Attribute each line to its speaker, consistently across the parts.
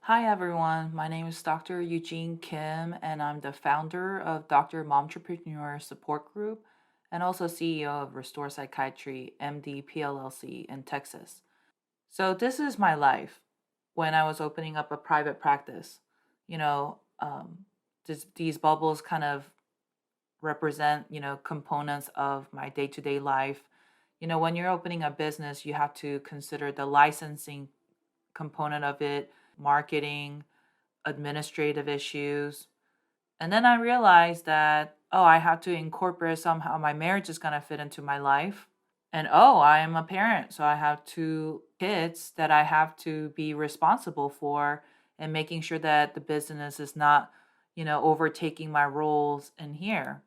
Speaker 1: Hi everyone, my name is Dr. Eugene Kim, and I'm the founder of Dr.momtrepreneur support group and also CEO of Restore Psychiatry MD PLLC in Texas. So, this is my life when I was opening up a private practice. You know, um, these bubbles kind of represent, components of my day to day life. When you're opening a business, you have to consider the licensing component of it, marketing, administrative issues. And then I realized that, oh, I have to incorporate somehow my marriage is going to fit into my life. And oh, I am a parent. So I have two kids that I have to be responsible for and making sure that the business is not, overtaking my roles in here.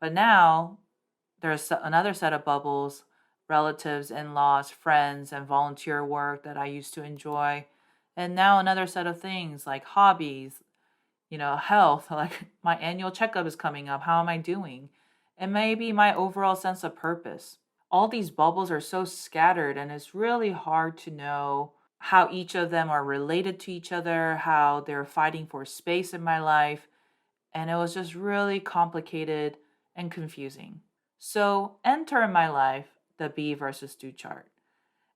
Speaker 1: But now there's another set of bubbles, relatives, in laws, friends, and volunteer work that I used to enjoy. And now another set of things like hobbies, health, like my annual checkup is coming up. How am I doing? And maybe my overall sense of purpose. All these bubbles are so scattered, and it's really hard to know how each of them are related to each other, how they're fighting for space in my life. And it was just really complicated and confusing. So, enter in my life the be versus do chart.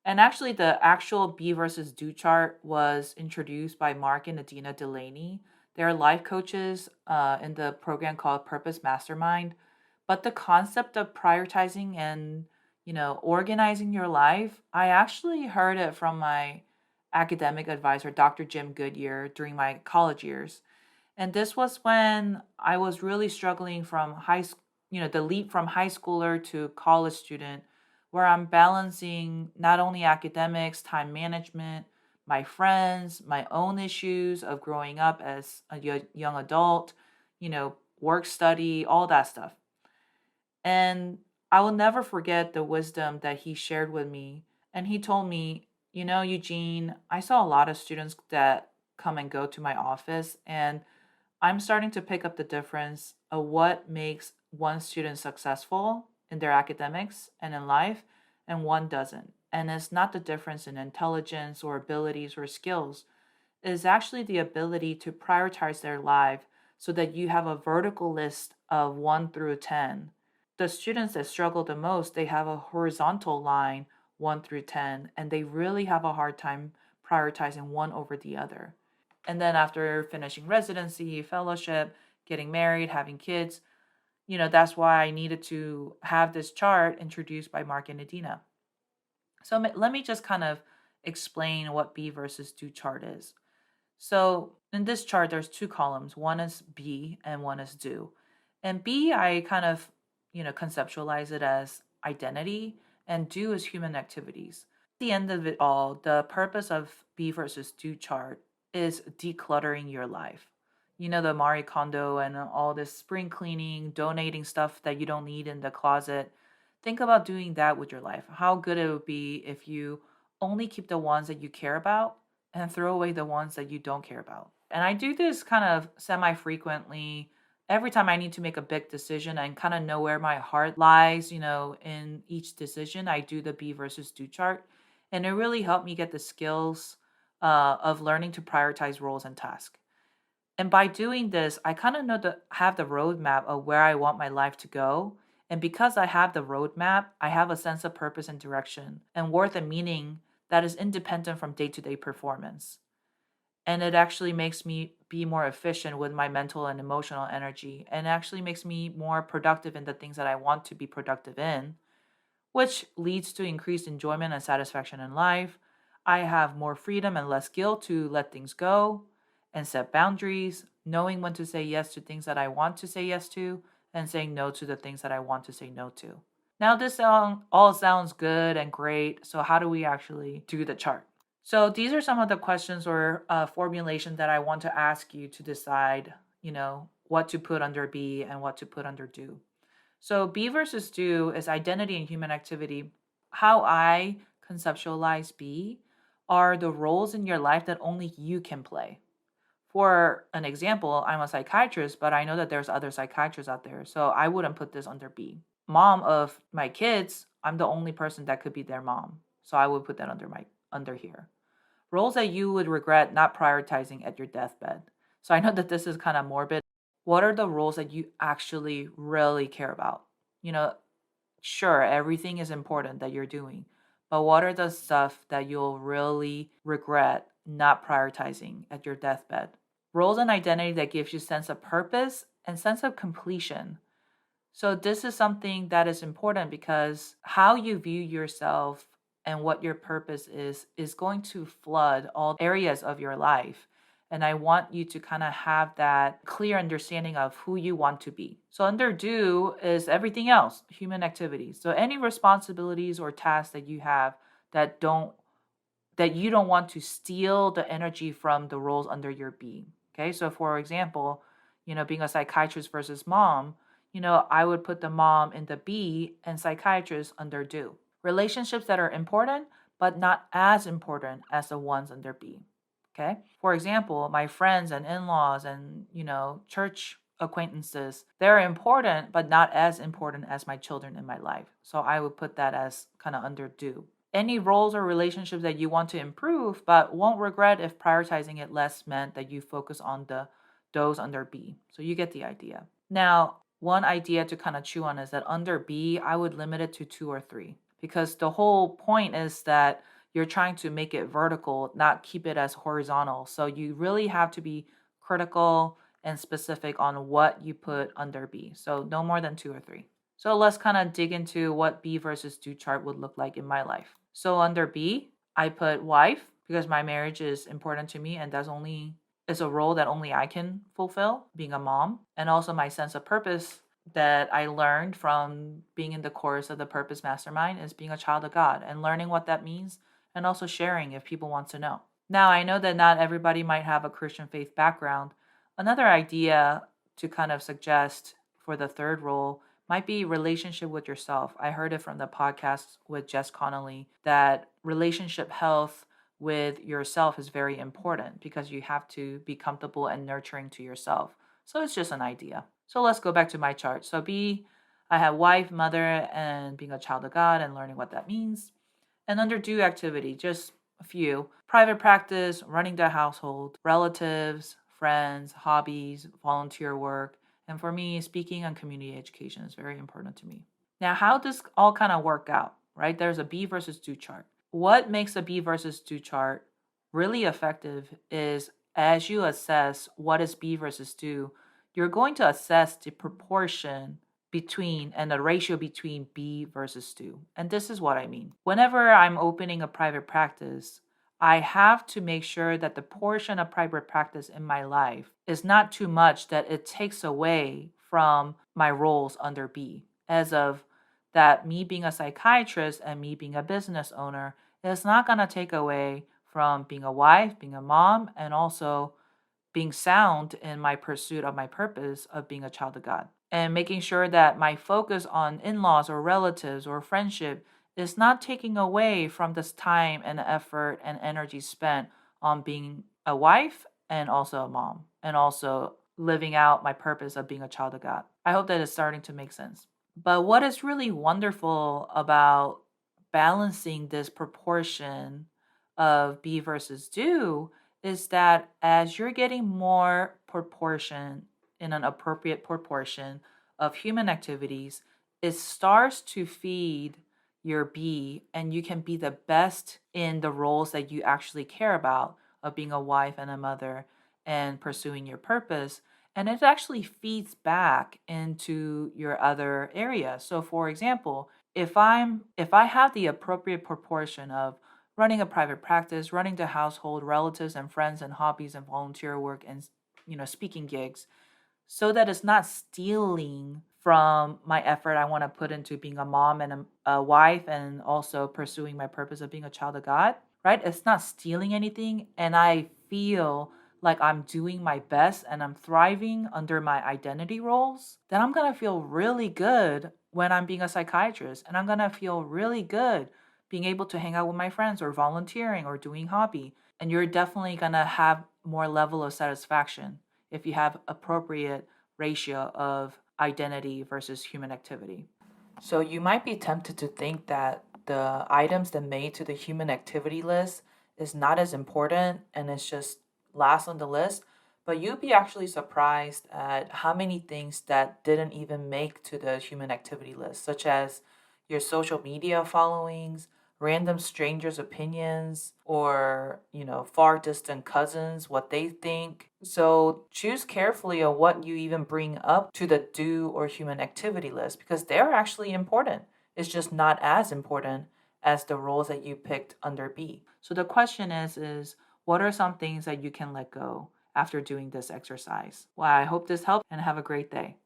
Speaker 1: And actually, the actual be versus do chart was introduced by Mark and Adina Delaney. They're life coaches in the program called Purpose Mastermind. But the concept of prioritizing and organizing your life, I actually heard it from my academic advisor, Dr. Jim Goodyear, during my college years. And this was when I was really struggling from the leap from high schooler to college student, where I'm balancing not only academics, time management, my friends, my own issues of growing up as a young adult, work study, all that stuff. And I will never forget the wisdom that he shared with me. And he told me, Eugene, I saw a lot of students that come and go to my office, and I'm starting to pick up the difference of what makes one student successful in their academics and in life, and one doesn't. And it's not the difference in intelligence or abilities or skills. It is actually the ability to prioritize their life so that you have a vertical list of 1 through 10. The students that struggle the most, they have a horizontal line 1 through 10, and they really have a hard time prioritizing one over the other. And then after finishing residency, fellowship, getting married, having kids, that's why I needed to have this chart introduced by Mark and Adina. So let me just kind of explain what B versus do chart is. So in this chart, there's two columns. One is B and one is do. And B, I kind of, conceptualize it as identity, and do is human activities. At the end of it all, the purpose of B versus do chart is decluttering your life. The Marie Kondo and all this spring cleaning, donating stuff that you don't need in the closet. Think about doing that with your life. How good it would be if you only keep the ones that you care about and throw away the ones that you don't care about. And I do this kind of semi frequently every time I need to make a big decision and kind of know where my heart lies, in each decision. I do the be versus do chart. And it really helped me get the skills of learning to prioritize roles and tasks. And by doing this, I kind of have the roadmap of where I want my life to go. And because I have the roadmap, I have a sense of purpose and direction and worth and meaning that is independent from day to day performance. And it actually makes me be more efficient with my mental and emotional energy, and actually makes me more productive in the things that I want to be productive in, which leads to increased enjoyment and satisfaction in life. I have more freedom and less guilt to let things go and set boundaries, knowing when to say yes to things that I want to say yes to and saying no to the things that I want to say no to. Now, this all sounds good and great. So, how do we actually do the chart? So, these are some of the questions or formulation that I want to ask you to decide, what to put under be and what to put under do. So be versus do is identity and human activity. How I conceptualize be are the roles in your life that only you can play. For an example, I'm a psychiatrist, but I know that there's other psychiatrists out there, so I wouldn't put this under B. Mom of my kids, I'm the only person that could be their mom, so I would put that under here. Roles that you would regret not prioritizing at your deathbed. So I know that this is kind of morbid. What are the roles that you actually really care about? You know, sure, everything is important that you're doing, but what are the stuff that you'll really regret not prioritizing at your deathbed? Roles and identity that gives you sense of purpose and sense of completion. So this is something that is important because how you view yourself and what your purpose is going to flood all areas of your life. And I want you to kind of have that clear understanding of who you want to be. So under do is everything else, human activities. So any responsibilities or tasks that you have that don't that you don't want to steal the energy from the roles under your being. Okay, so for example, being a psychiatrist versus mom, I would put the mom in the B and psychiatrist under do. Relationships that are important, but not as important as the ones under B. Okay, for example, my friends and in laws and, church acquaintances, they're important, but not as important as my children in my life. So I would put that as kind of under do. Any roles or relationships that you want to improve, but won't regret if prioritizing it less meant that you focus on those under B. So you get the idea. Now, one idea to kind of chew on is that under B, I would limit it to 2 or 3 because the whole point is that you're trying to make it vertical, not keep it as horizontal. So you really have to be critical and specific on what you put under B. So no more than 2 or 3. So let's kind of dig into what B versus do chart would look like in my life. So under B, I put wife because my marriage is important to me and it's a role that only I can fulfill, being a mom, and also my sense of purpose that I learned from being in the course of the Purpose Mastermind is being a child of God and learning what that means and also sharing if people want to know. Now, I know that not everybody might have a Christian faith background. Another idea to kind of suggest for the third role might be relationship with yourself. I heard it from the podcast with Jess Connolly that relationship health with yourself is very important because you have to be comfortable and nurturing to yourself. So it's just an idea. So let's go back to my chart. So B, I have wife, mother, and being a child of God and learning what that means. And under do activity, just a few. Private practice, running the household, relatives, friends, hobbies, volunteer work. And for me, speaking and community education is very important to me. Now, how does all kind of work out, right? There's a B versus do chart. What makes a B versus do chart really effective is as you assess what is B versus do, you're going to assess the proportion between and the ratio between B versus do. And this is what I mean. Whenever I'm opening a private practice, I have to make sure that the portion of private practice in my life is not too much that it takes away from my roles under B. As of that, me being a psychiatrist and me being a business owner is not going to take away from being a wife, being a mom, and also being sound in my pursuit of my purpose of being a child of God. And making sure that my focus on in laws or relatives or friendship is not taking away from this time and effort and energy spent on being a wife and also a mom and also living out my purpose of being a child of God. I hope that is starting to make sense. But what is really wonderful about balancing this proportion of be versus do is that as you're getting more proportion in an appropriate proportion of human activities, it starts to feed your B and you can be the best in the roles that you actually care about of being a wife and a mother and pursuing your purpose. And it actually feeds back into your other areas. So for example, if I have the appropriate proportion of running a private practice, running the household, relatives and friends and hobbies and volunteer work and speaking gigs, so that it's not stealing from my effort I want to put into being a mom and a wife and also pursuing my purpose of being a child of God, right? It's not stealing anything and I feel like I'm doing my best and I'm thriving under my identity roles, then I'm going to feel really good when I'm being a psychiatrist and I'm going to feel really good being able to hang out with my friends or volunteering or doing hobby. And you're definitely going to have more level of satisfaction if you have appropriate ratio of identity versus human activity. So you might be tempted to think that the items that made to the human activity list is not as important and it's just last on the list. But you'd be actually surprised at how many things that didn't even make to the human activity list, such as your social media followings, random strangers' opinions, or, far distant cousins, what they think. So choose carefully on what you even bring up to the do or human activity list because they're actually important. It's just not as important as the roles that you picked under B. So the question is what are some things that you can let go after doing this exercise? Well, I hope this helped and have a great day.